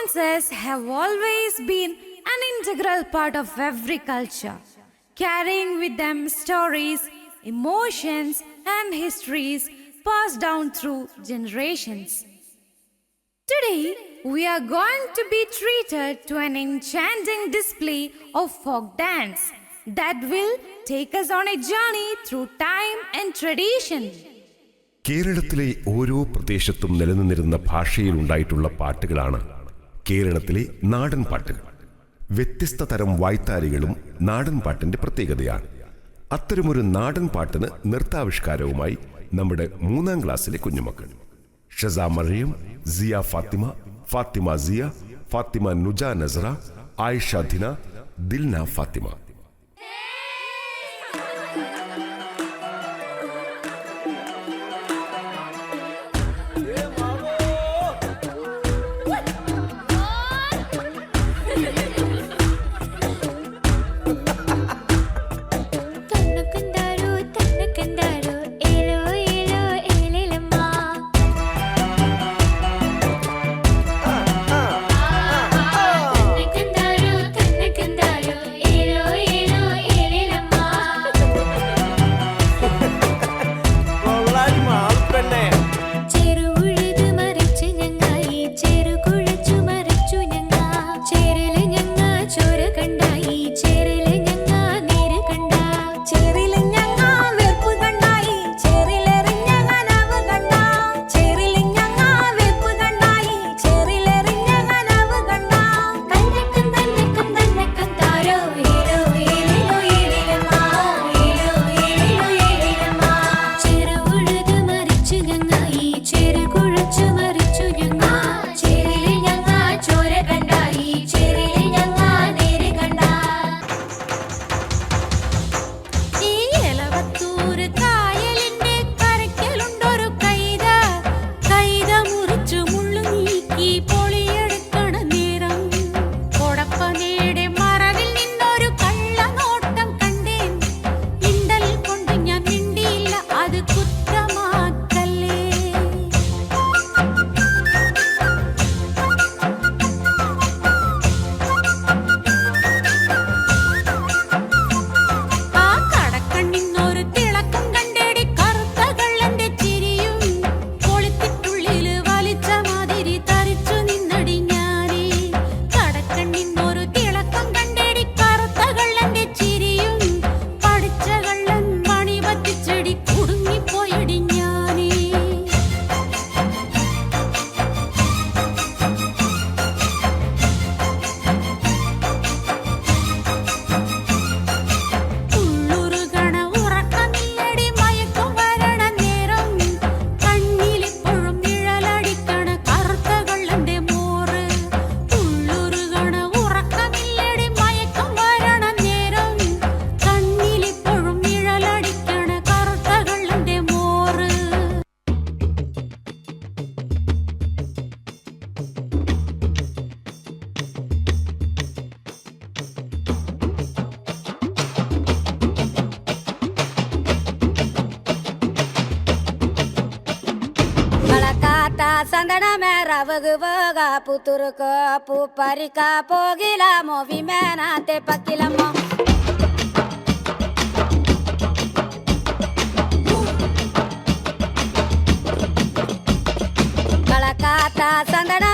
Dances have always been an integral part of every culture, carrying with them stories, emotions, and histories passed down through generations. Today, we are going to be treated to an enchanting display of folk dance that will take us on a journey through time and tradition. കേരളത്തിലെ ഓരോ പ്രദേശത്തും നിലനിന്നിരുന്ന ഭാഷയിൽ ഉണ്ടായിട്ടുള്ള പാട്ടുകളാണ് കേരളത്തിലെ നാടൻ പാട്ടുകൾ. വ്യത്യസ്ത തരം വായ്ത്താരികളും നാടൻ പാട്ടിന്റെ പ്രത്യേകതയാണ്. അത്തരമൊരു നാടൻ പാട്ടിന് നൃത്താവിഷ്കാരവുമായി നമ്മുടെ 3ാം ക്ലാസ്സിലെ കുഞ്ഞുമക്കൾ ഷസ മറിയം, സിയ ഫാത്തിമ, ഫാത്തിമ സിയ, ഫാത്തിമ നുജ നസറ, ആയിഷ ദിന, ദിൽന ഫാത്തിമ. ಸಂದಣ ಮೇರ ವಗ ಪುತುರುಕ ಪು ಪರಿಕ ಪೋಗಿಲ ಮೋವಿ ಮೇನಾತೆ ಪಕ್ಕಿಲಮ್ಮ ಕಳಕಾತ ಸಂದಣ